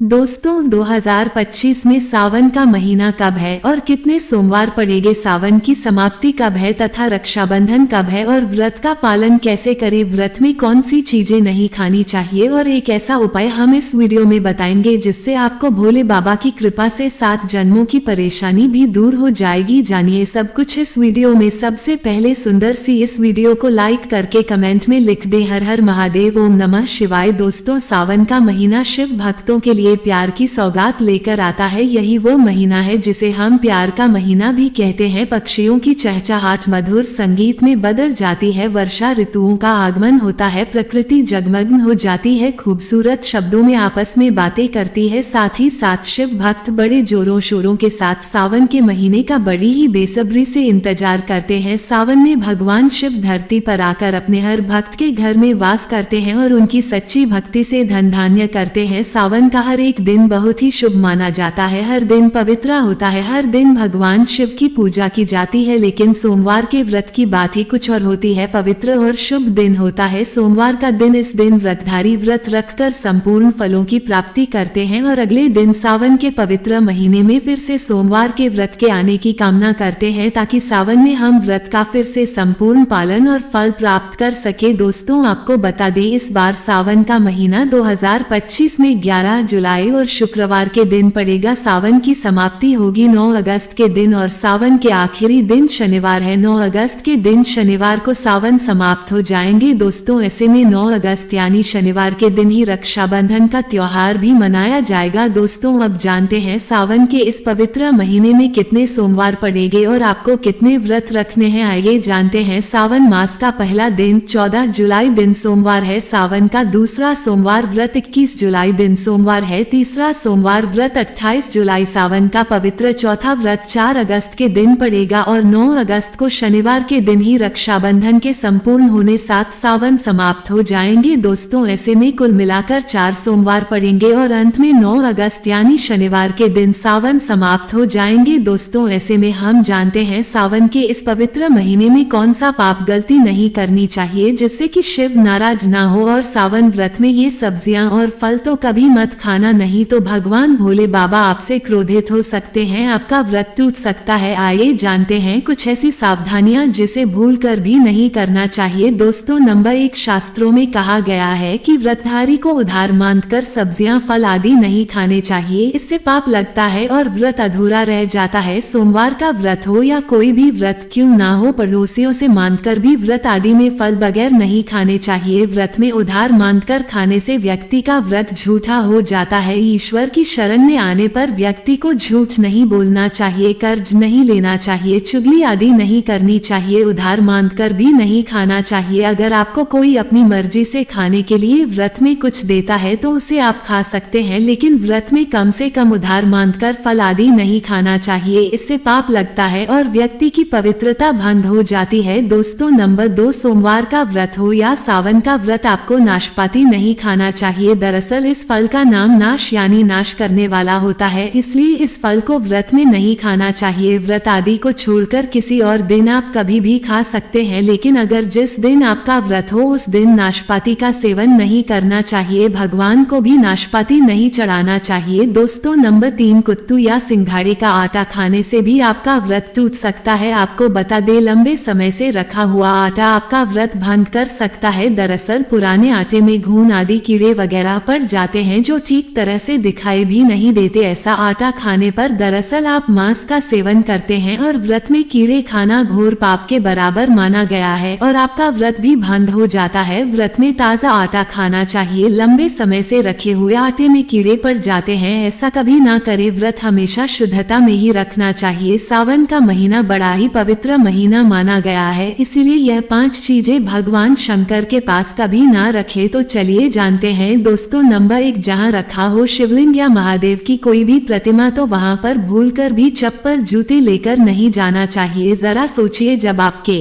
दोस्तों 2025 में सावन का महीना कब है और कितने सोमवार पड़ेंगे, सावन की समाप्ति कब है तथा रक्षाबंधन कब है और व्रत का पालन कैसे करें, व्रत में कौन सी चीजें नहीं खानी चाहिए और एक ऐसा उपाय हम इस वीडियो में बताएंगे जिससे आपको भोले बाबा की कृपा से 7 जन्मों की परेशानी भी दूर हो जाएगी। जानिए सब कुछ इस वीडियो में। सबसे पहले सुंदर सी इस वीडियो को लाइक करके कमेंट में लिख दे हर हर महादेव, ओम नमः शिवाय। दोस्तों सावन का महीना शिव भक्तों के लिए प्यार की सौगात लेकर आता है। यही वो महीना है जिसे हम प्यार का महीना भी कहते हैं। पक्षियों की चहचहाट मधुर संगीत में बदल जाती है, वर्षा ऋतुओं का आगमन होता है, प्रकृति जगमग्न हो जाती है, खूबसूरत शब्दों में आपस में बातें करती है। साथ ही साथ शिव भक्त बड़े जोरों शोरों के साथ सावन के महीने का बड़ी ही बेसब्री से इंतजार करते हैं। सावन में भगवान शिव धरती पर आकर अपने हर भक्त के घर में वास करते हैं और उनकी सच्ची भक्ति से धन धान्य करते हैं। सावन का हर एक दिन बहुत ही शुभ माना जाता है, हर दिन पवित्र होता है, हर दिन भगवान शिव की पूजा की जाती है। लेकिन सोमवार के व्रत की बात ही कुछ और होती है, पवित्र और शुभ दिन होता है सोमवार का दिन। इस दिन व्रतधारी व्रत रखकर संपूर्ण फलों की प्राप्ति करते हैं और अगले दिन सावन के पवित्र महीने में फिर से सोमवार के व्रत के आने की कामना करते हैं ताकि सावन में हम व्रत का फिर से संपूर्ण पालन और फल प्राप्त कर सके। दोस्तों आपको बता दें इस बार सावन का महीना 2025 में 11 जुलाई और शुक्रवार के दिन पड़ेगा। सावन की समाप्ति होगी 9 अगस्त के दिन और सावन के आखिरी दिन शनिवार है। 9 अगस्त के दिन शनिवार को सावन समाप्त हो जाएंगे। दोस्तों ऐसे में 9 अगस्त यानी शनिवार के दिन ही रक्षाबंधन का त्योहार भी मनाया जाएगा। दोस्तों अब जानते हैं सावन के इस पवित्र महीने में कितने सोमवार पड़ेंगे और आपको कितने व्रत रखने हैं, आइए जानते हैं। सावन मास का पहला दिन 14 जुलाई दिन सोमवार है। सावन का दूसरा सोमवार व्रत 21 जुलाई दिन सोमवार है। तीसरा सोमवार व्रत 28 जुलाई। सावन का पवित्र चौथा व्रत 4 अगस्त के दिन पड़ेगा और 9 अगस्त को शनिवार के दिन ही रक्षाबंधन के संपूर्ण होने साथ सावन समाप्त हो जाएंगे। दोस्तों ऐसे में कुल मिलाकर 4 सोमवार पड़ेंगे और अंत में 9 अगस्त यानी शनिवार के दिन सावन समाप्त हो जाएंगे। दोस्तों ऐसे में हम जानते हैं सावन के इस पवित्र महीने में कौन सा पाप गलती नहीं करनी चाहिए जिससे कि शिव नाराज ना हो। और सावन व्रत में ये सब्जियां और फल तो कभी मत खाना, नहीं तो भगवान भोले बाबा आपसे क्रोधित हो सकते हैं, आपका व्रत टूट सकता है। आइए जानते हैं कुछ ऐसी सावधानियां जिसे भूल कर भी नहीं करना चाहिए। दोस्तों नंबर 1, शास्त्रों में कहा गया है कि व्रतधारी को उधार मांगकर सब्जियां फल आदि नहीं खाने चाहिए, इससे पाप लगता है और व्रत अधूरा रह जाता है। सोमवार का व्रत हो या कोई भी व्रत क्यों ना हो, पड़ोसियों से मांगकर भी व्रत आदि में फल बगैर नहीं खाने चाहिए। व्रत में उधार मांगकर खाने से व्यक्ति का व्रत झूठा हो जाता है। ईश्वर की शरण में आने पर व्यक्ति को झूठ नहीं बोलना चाहिए, कर्ज नहीं लेना चाहिए, चुगली आदि नहीं करनी चाहिए, उधार मांगकर भी नहीं खाना चाहिए। अगर आपको कोई अपनी मर्जी से खाने के लिए व्रत में कुछ देता है तो उसे आप खा सकते हैं, लेकिन व्रत में कम से कम उधार मांगकर फल आदि नहीं खाना चाहिए, इससे पाप लगता है और व्यक्ति की पवित्रता भंग हो जाती है। दोस्तों नंबर 2, सोमवार का व्रत हो या सावन का व्रत आपको नाशपाती नहीं खाना चाहिए। दरअसल इस फल का नाम नाश यानी नाश करने वाला होता है, इसलिए इस फल को व्रत में नहीं खाना चाहिए। व्रत आदि को छोड़कर किसी और दिन आप कभी भी खा सकते हैं, लेकिन अगर जिस दिन आपका व्रत हो उस दिन नाशपाती का सेवन नहीं करना चाहिए, भगवान को भी नाशपाती नहीं चढ़ाना चाहिए। दोस्तों नंबर 3, कुत्तू या सिंघाड़े का आटा खाने से भी आपका व्रत टूट सकता है। आपको बता दे लंबे समय से रखा हुआ आटा आपका व्रत भंग कर सकता है। दरअसल पुराने आटे में घुन आदि कीड़े वगैरह पड़ जाते हैं जो ठीक तरह से दिखाई भी नहीं देते। ऐसा आटा खाने पर दरअसल आप मांस का सेवन करते हैं और व्रत में कीड़े खाना घोर पाप के बराबर माना गया है और आपका व्रत भी भंग हो जाता है। व्रत में ताजा आटा खाना चाहिए, लंबे समय से रखे हुए आटे में कीड़े पड़ जाते हैं, ऐसा कभी ना करे। व्रत हमेशा शुद्धता में ही रखना चाहिए। सावन का महीना बड़ा ही पवित्र महीना माना गया है, इसीलिए यह 5 चीजें भगवान शंकर के पास कभी ना रखे। तो चलिए जानते हैं। दोस्तों नंबर 1, जहाँ रखा हो शिवलिंग या महादेव की कोई भी प्रतिमा तो वहां पर भूलकर भी चप्पल जूते लेकर नहीं जाना चाहिए। जरा सोचिए जब आपके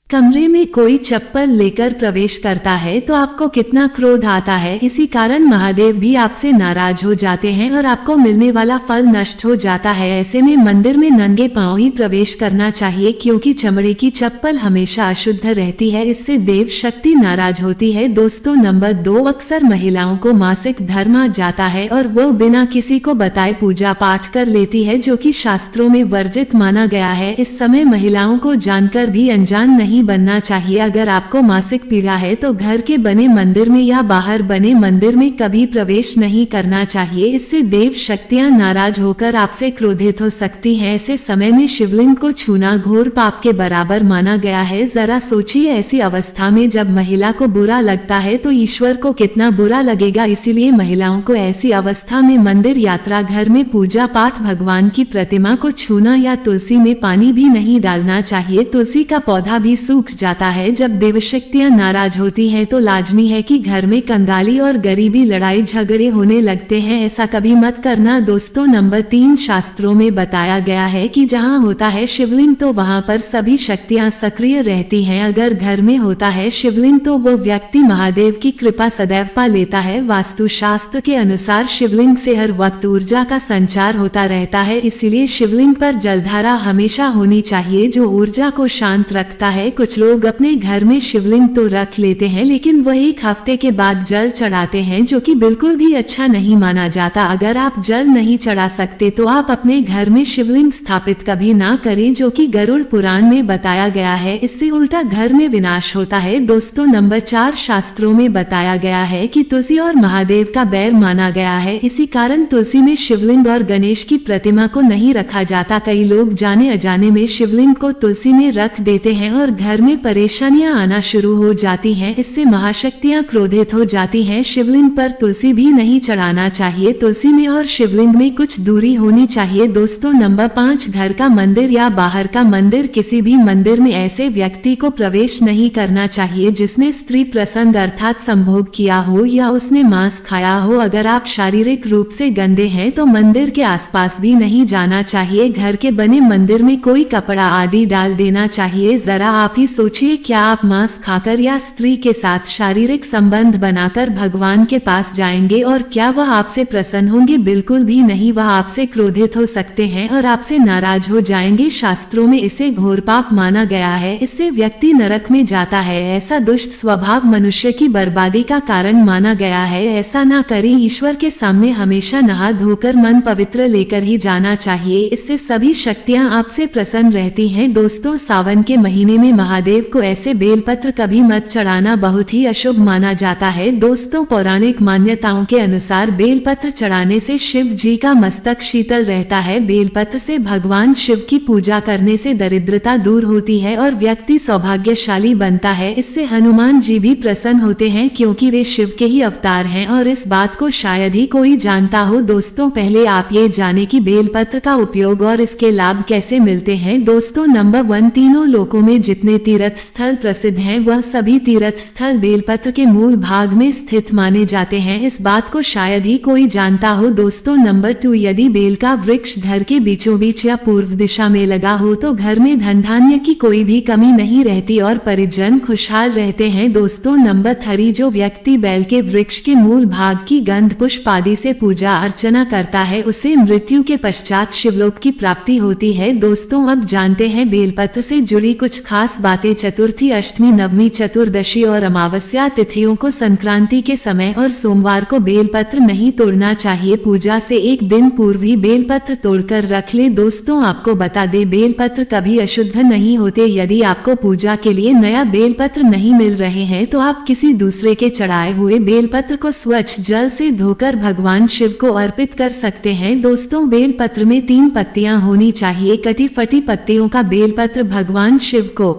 कमरे में कोई चप्पल लेकर प्रवेश करता है तो आपको कितना क्रोध आता है। इसी कारण महादेव भी आपसे नाराज हो जाते हैं और आपको मिलने वाला फल नष्ट हो जाता है। ऐसे में मंदिर में नंगे पांव ही प्रवेश करना चाहिए, क्योंकि चमड़े की चप्पल हमेशा अशुद्ध रहती है, इससे देव शक्ति नाराज होती है। दोस्तों नंबर 2, अक्सर महिलाओं को मासिक धर्म आ जाता है और वो बिना किसी को बताए पूजा पाठ कर लेती है, जो कि शास्त्रों में वर्जित माना गया है। इस समय महिलाओं को जानकर भी अनजान नहीं बनना चाहिए। अगर आपको मासिक पीड़ा है तो घर के बने मंदिर में या बाहर बने मंदिर में कभी प्रवेश नहीं करना चाहिए, इससे देव शक्तियां नाराज होकर आपसे क्रोधित हो सकती हैं। ऐसे समय में शिवलिंग को छूना घोर पाप के बराबर माना गया है। जरा सोचिए, ऐसी अवस्था में जब महिला को बुरा लगता है तो ईश्वर को कितना बुरा लगेगा। इसीलिए महिलाओं को ऐसी अवस्था में मंदिर, यात्रा, घर में पूजा पाठ, भगवान की प्रतिमा को छूना या तुलसी में पानी भी नहीं डालना चाहिए। तुलसी का पौधा भी सूख जाता है। जब देवशक्तियां नाराज होती हैं तो लाजमी है कि घर में कंगाली और गरीबी, लड़ाई झगड़े होने लगते हैं। ऐसा कभी मत करना। दोस्तों नंबर 3, शास्त्रों में बताया गया है कि जहां होता है शिवलिंग तो वहां पर सभी शक्तियां सक्रिय रहती हैं। अगर घर में होता है शिवलिंग तो वो व्यक्ति महादेव की कृपा सदैव पा लेता है। वास्तु शास्त्र के अनुसार शिवलिंग से हर वक्त ऊर्जा का संचार होता रहता है, इसीलिए शिवलिंग पर जलधारा हमेशा होनी चाहिए, जो ऊर्जा को शांत रखता है। कुछ लोग अपने घर में शिवलिंग तो रख लेते हैं, लेकिन वह एक हफ्ते के बाद जल चढ़ाते हैं, जो कि बिल्कुल भी अच्छा नहीं माना जाता। अगर आप जल नहीं चढ़ा सकते तो आप अपने घर में शिवलिंग स्थापित कभी ना करें, जो कि गरुड़ पुराण में बताया गया है। इससे उल्टा घर में विनाश होता है। दोस्तों नंबर 4, शास्त्रों में बताया गया है कि तुलसी और महादेव का बैर माना गया है। इसी कारण तुलसी में शिवलिंग और गणेश की प्रतिमा को नहीं रखा जाता। कई लोग जाने अजाने में शिवलिंग को तुलसी में रख देते हैं और घर में परेशानियां आना शुरू हो जाती हैं। इससे महाशक्तियां क्रोधित हो जाती हैं। शिवलिंग पर तुलसी भी नहीं चढ़ाना चाहिए। तुलसी में और शिवलिंग में कुछ दूरी होनी चाहिए। दोस्तों नंबर 5, घर का मंदिर या बाहर का मंदिर, किसी भी मंदिर में ऐसे व्यक्ति को प्रवेश नहीं करना चाहिए जिसने स्त्री प्रसंग अर्थात संभोग किया हो या उसने मांस खाया हो। अगर आप शारीरिक रूप से गंदे हैं तो मंदिर के आसपास भी नहीं जाना चाहिए। घर के बने मंदिर में कोई कपड़ा आदि डाल देना चाहिए। जरा आप ही सोचिए, क्या आप मांस खाकर या स्त्री के साथ शारीरिक संबंध बनाकर भगवान के पास जाएंगे और क्या वह आपसे प्रसन्न होंगे? बिल्कुल भी नहीं। वह आपसे क्रोधित हो सकते हैं और आपसे नाराज हो जाएंगे। शास्त्रों में इसे घोर पाप माना गया है। इससे व्यक्ति नरक में जाता है। ऐसा दुष्ट स्वभाव मनुष्य की बर्बादी का कारण माना गया है। ऐसा ना करें। ईश्वर के सामने हमेशा नहा धोकर मन पवित्र लेकर ही जाना चाहिए, इससे सभी शक्तियां आपसे प्रसन्न रहती हैं। दोस्तों सावन के महीने में महादेव को ऐसे बेलपत्र कभी मत चढ़ाना, बहुत ही अशुभ माना जाता है। दोस्तों पौराणिक मान्यताओं के अनुसार बेलपत्र चढ़ाने से शिव जी का मस्तक शीतल रहता है। बेलपत्र से भगवान शिव की पूजा करने से दरिद्रता दूर होती है और व्यक्ति सौभाग्यशाली बनता है। इससे हनुमान जी भी प्रसन्न होते हैं, क्योंकि वे शिव के ही अवतार हैं और इस बात को शायद ही कोई जानता हो। दोस्तों पहले आप ये जाने कि बेलपत्र का उपयोग और इसके लाभ कैसे मिलते हैं। दोस्तों नंबर 1, तीनों लोकों में जितने तीर्थ स्थल प्रसिद्ध हैं वह सभी तीर्थ स्थल बेलपत्र के मूल भाग में स्थित माने जाते हैं। इस बात को शायद ही कोई जानता हो। दोस्तों नंबर 2, यदि बेल का वृक्ष घर के बीचों बीच या पूर्व दिशा में लगा हो तो घर में धन धान्य की कोई भी कमी नहीं रहती और परिजन खुशहाल रहते हैं। दोस्तों नंबर 3, जो व्यक्ति बेल के वृक्ष के मूल भाग की गंध पुष्प आदि से पूजा अर्चना करता है उसे मृत्यु के पश्चात शिवलोक की प्राप्ति होती है। दोस्तों अब जानते हैं बेलपत्र से जुड़ी कुछ खास बातें। चतुर्थी, अष्टमी, नवमी, चतुर्दशी और अमावस्या तिथियों को, संक्रांति के समय और सोमवार को बेलपत्र नहीं तोड़ना चाहिए। पूजा से एक दिन पूर्व ही बेलपत्र तोड़कर रख ले। दोस्तों आपको बता दे, बेलपत्र कभी अशुद्ध नहीं होते। यदि आपको पूजा के लिए नया बेलपत्र नहीं मिल रहे हैं तो आप किसी दूसरे के चढ़ाए हुए बेलपत्र को स्वच्छ जल से धोकर भगवान शिव को अर्पित कर सकते हैं। दोस्तों बेलपत्र में 3 पत्तियां होनी चाहिए। कटी फटी पत्तियों का बेलपत्र भगवान शिव को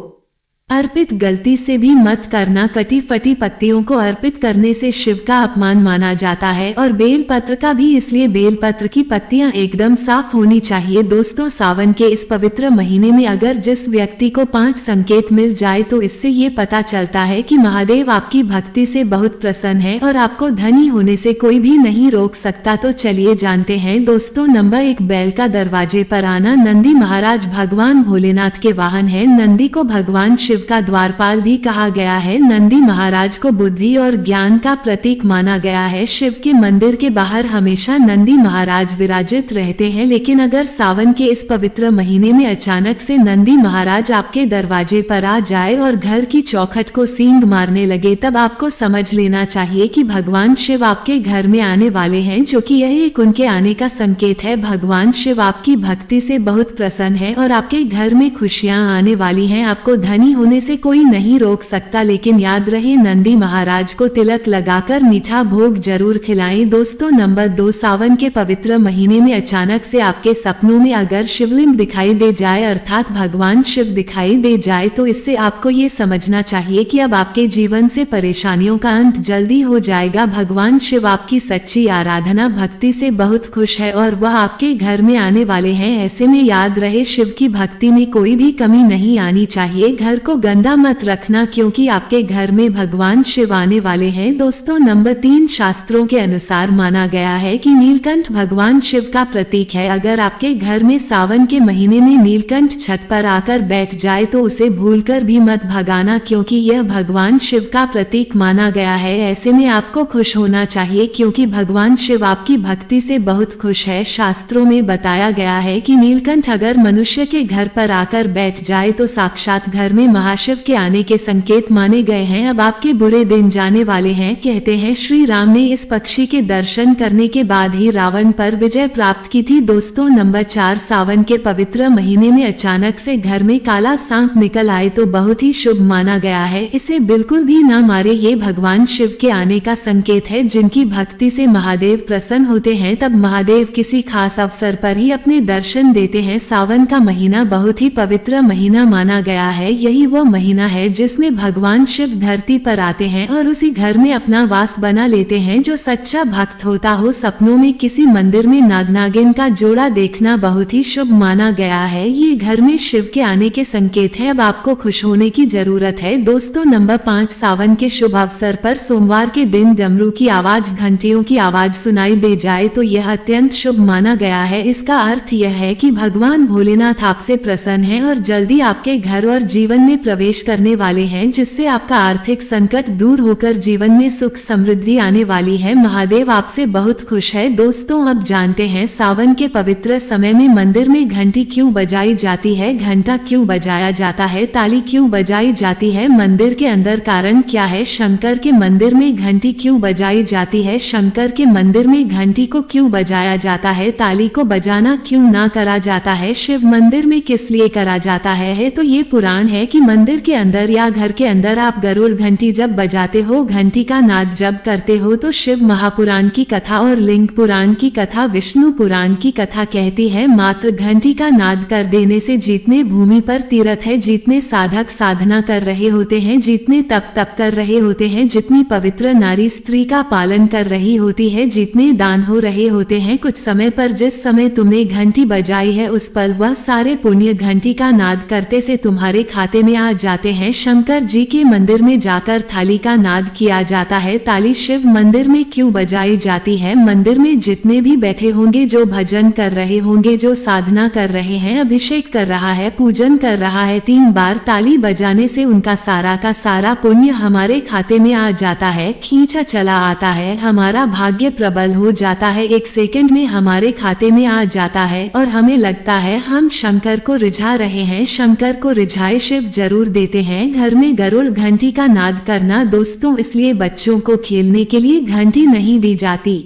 अर्पित गलती से भी मत करना। कटी फटी पत्तियों को अर्पित करने से शिव का अपमान माना जाता है और बेलपत्र का भी, इसलिए बेलपत्र की पत्तियां एकदम साफ होनी चाहिए। दोस्तों सावन के इस पवित्र महीने में अगर जिस व्यक्ति को 5 संकेत मिल जाए तो इससे ये पता चलता है कि महादेव आपकी भक्ति से बहुत प्रसन्न है और आपको धनी होने से कोई भी नहीं रोक सकता। तो चलिए जानते हैं। दोस्तों नंबर 1, बैल का दरवाजे पर आना। नंदी महाराज भगवान भोलेनाथ के वाहन है। नंदी को भगवान शिव शिव का द्वारपाल भी कहा गया है। नंदी महाराज को बुद्धि और ज्ञान का प्रतीक माना गया है। शिव के मंदिर के बाहर हमेशा नंदी महाराज विराजित रहते हैं, लेकिन अगर सावन के इस पवित्र महीने में अचानक से नंदी महाराज आपके दरवाजे पर आ जाए और घर की चौखट को सींग मारने लगे, तब आपको समझ लेना चाहिए कि भगवान शिव आपके घर में आने वाले हैं, जो कि यह एक उनके आने का संकेत है। भगवान शिव आपकी भक्ति से बहुत प्रसन्न है और आपके घर में खुशियां आने वाली हैं। आपको धनी होने से कोई नहीं रोक सकता, लेकिन याद रहे नंदी महाराज को तिलक लगाकर मीठा भोग जरूर खिलाएं। दोस्तों, नंबर 2, सावन के पवित्र महीने में अचानक से आपके सपनों में अगर शिवलिंग दिखाई दे जाए, अर्थात भगवान शिव दिखाई दे जाए, तो इससे आपको ये समझना चाहिए कि अब आपके जीवन से परेशानियों का अंत जल्दी हो जाएगा। भगवान शिव आपकी सच्ची आराधना भक्ति से बहुत खुश है और वह आपके घर में आने वाले हैं। ऐसे में याद रहे, शिव की भक्ति में कोई भी कमी नहीं आनी चाहिए। घर को गंदा मत रखना, क्योंकि आपके घर में भगवान शिव आने वाले हैं। दोस्तों, नंबर 3, शास्त्रों के अनुसार माना गया है कि नीलकंठ भगवान शिव का प्रतीक है। अगर आपके घर में सावन के महीने में नीलकंठ छत पर आकर बैठ जाए तो उसे भूलकर भी मत भगाना, क्योंकि यह भगवान शिव का प्रतीक माना गया है। ऐसे में आपको खुश होना चाहिए, क्योंकि भगवान शिव आपकी भक्ति से बहुत खुश है। शास्त्रों में बताया गया है कि नीलकंठ अगर मनुष्य के घर पर आकर बैठ जाए तो साक्षात घर में महाशिव के आने के संकेत माने गए हैं। अब आपके बुरे दिन जाने वाले हैं। कहते हैं श्री राम ने इस पक्षी के दर्शन करने के बाद ही रावण पर विजय प्राप्त की थी। दोस्तों, नंबर 4, सावन के पवित्र महीने में अचानक से घर में काला सांप निकल आए तो बहुत ही शुभ माना गया है। इसे बिल्कुल भी न मारे, ये भगवान शिव के आने का संकेत है। जिनकी भक्ति से महादेव प्रसन्न होते हैं, तब महादेव किसी खास अवसर पर ही अपने दर्शन देते हैं। सावन का महीना बहुत ही पवित्र महीना माना गया है। यही वो महीना है जिसमें भगवान शिव धरती पर आते हैं और उसी घर में अपना वास बना लेते हैं। जो सच्चा भक्त होता हो, सपनों में किसी मंदिर में नाग नागिन का जोड़ा देखना बहुत ही शुभ माना गया है। ये घर में शिव के आने के संकेत है। अब आपको खुश होने की जरूरत है। दोस्तों, नंबर 5, सावन के शुभ अवसर पर सोमवार के दिन डमरू की आवाज, घंटियों की आवाज सुनाई दे जाए तो यह अत्यंत शुभ माना गया है। इसका अर्थ यह है कि भगवान भोलेनाथ आपसे प्रसन्न हैं और जल्दी आपके घर और जीवन में प्रवेश करने वाले हैं, जिससे आपका आर्थिक संकट दूर होकर जीवन में सुख समृद्धि आने वाली है। महादेव आपसे बहुत खुश है। दोस्तों, अब जानते हैं सावन के पवित्र समय में मंदिर में घंटी क्यों बजाई जाती है, घंटा क्यों बजाया जाता है, ताली क्यों बजाई जाती है, मंदिर के अंदर कारण क्या है, शंकर के मंदिर में घंटी क्यों बजाई जाती है, शंकर के मंदिर में घंटी को क्यों बजाया जाता है, ताली को बजाना क्यों ना करा जाता है, शिव मंदिर में किस लिए करा जाता है। तो ये पुराण है कि मंदिर के अंदर या घर के अंदर आप गरुड़ घंटी जब बजाते हो, घंटी का नाद जब करते हो, तो शिव महापुराण की कथा और लिंग पुराण की कथा, विष्णु पुराण की कथा कहती है मात्र घंटी का नाद कर देने से जितने भूमि पर तीर्थ है, जितने साधक साधना कर रहे होते हैं, जितने तप कर रहे होते हैं, जितनी पवित्र नारी स्त्री का पालन कर रही होती है, जितने दान हो रहे होते हैं, कुछ समय पर जिस समय तुमने घंटी बजाई है उस पर वह सारे पुण्य घंटी का नाद करते से तुम्हारे खाते में आ जाते हैं। शंकर जी के मंदिर में जाकर थाली का नाद किया जाता है। ताली शिव मंदिर में क्यों बजाई जाती है, मंदिर में जितने भी बैठे होंगे, जो भजन कर रहे होंगे, जो साधना कर रहे हैं, अभिषेक कर रहा है, पूजन कर रहा है, 3 बार ताली बजाने से उनका सारा का सारा पुण्य हमारे खाते में आ जाता है, खींचा चला आता है, हमारा भाग्य प्रबल हो जाता है, 1 सेकंड में हमारे खाते में आ जाता है और हमें लगता है हम शंकर को रिझा रहे हैं। शंकर को रिझाए शिव जरूर देते हैं। घर में गरुड़ घंटी का नाद करना दोस्तों, इसलिए बच्चों को खेलने के लिए घंटी नहीं दी जाती।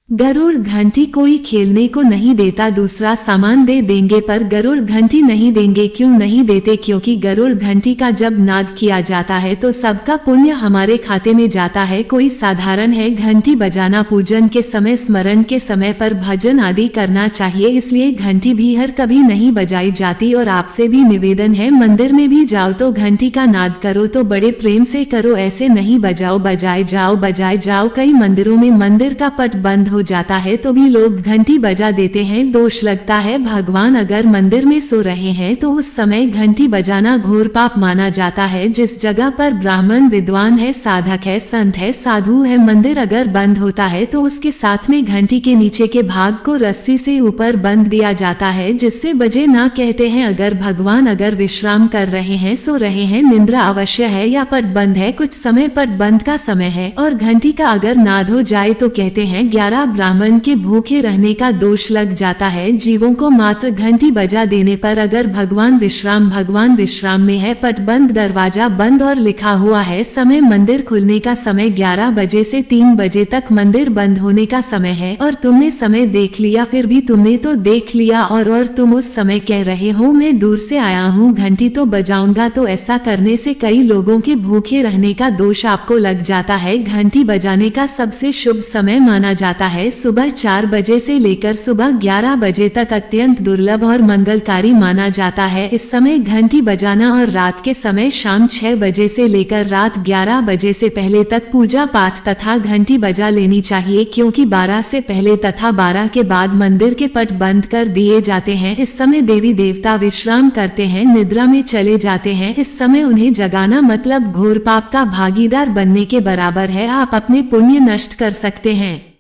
गरुड़ घंटी कोई खेलने को नहीं देता, दूसरा सामान दे देंगे, पर गरुड़ घंटी नहीं देंगे। क्यों नहीं देते? क्योंकि गरुड़ घंटी का जब नाद किया जाता है तो सबका पुण्य हमारे खाते में जाता है। कोई साधारण है घंटी बजाना, पूजन के समय, स्मरण के समय पर भजन आदि करना चाहिए, इसलिए घंटी भी हर कभी नहीं बजाई जाती। और आपसे भी निवेदन है, मंदिर में भी जाओ तो घंटी का नाद करो तो बड़े प्रेम से करो, ऐसे नहीं बजाओ बजाए जाओ बजाए जाओ। कई मंदिरों में मंदिर का पट बंद हो जाता है तो भी लोग घंटी बजा देते हैं। दोष लगता है भगवान अगर मंदिर में सो रहे हैं तो उस समय घंटी बजाना घोर पाप माना जाता है। जिस जगह पर ब्राह्मण विद्वान है, साधक है, संत है, साधु है, मंदिर अगर बंद होता है तो उसके साथ में घंटी के नीचे के भाग को रस्सी से ऊपर बंद दिया जाता है जिससे बजे ना कहते हैं। अगर भगवान अगर विश्राम कर रहे हैं, सो रहे हैं, निंद्रा अवश्य है या पट बंद है, कुछ समय पट बंद का समय है और घंटी का अगर नाद हो जाए तो कहते हैं 11 ब्राह्मण के भूखे रहने का दोष लग जाता है। जीवों को मात्र घंटी बजा देने पर अगर भगवान विश्राम में है, पट बंद, दरवाजा बंद और लिखा हुआ है समय मंदिर खुलने का समय 11 बजे से 3 बजे तक मंदिर बंद होने का समय है और तुमने समय देख लिया, फिर भी तुमने तो देख लिया और तुम उस समय कह रहे हो मैं दूर से आया हूँ, घंटी तो बजाऊंगा, तो ऐसा करने से कई लोगों के भूखे रहने का दोष आपको लग जाता है। घंटी बजाने का सबसे शुभ समय माना जाता है सुबह 4 बजे से लेकर सुबह 11 बजे तक अत्यंत दुर्लभ और मंगलकारी माना जाता है। इस समय घंटी बजाना और रात के समय शाम 6 बजे से लेकर रात 11 बजे से पहले तक पूजा पाठ तथा घंटी बजा लेनी चाहिए, क्योंकि 12 से पहले तथा 12 के बाद मंदिर के पट बंद कर दिए जाते हैं। इस समय देवी देवता विश्राम करते हैं, निद्रा में चले जाते हैं। इस समय उन्हें जगाना मतलब घोर पाप का भागीदार बनने के बराबर है। आप अपने पुण्य नष्ट कर सकते हैं।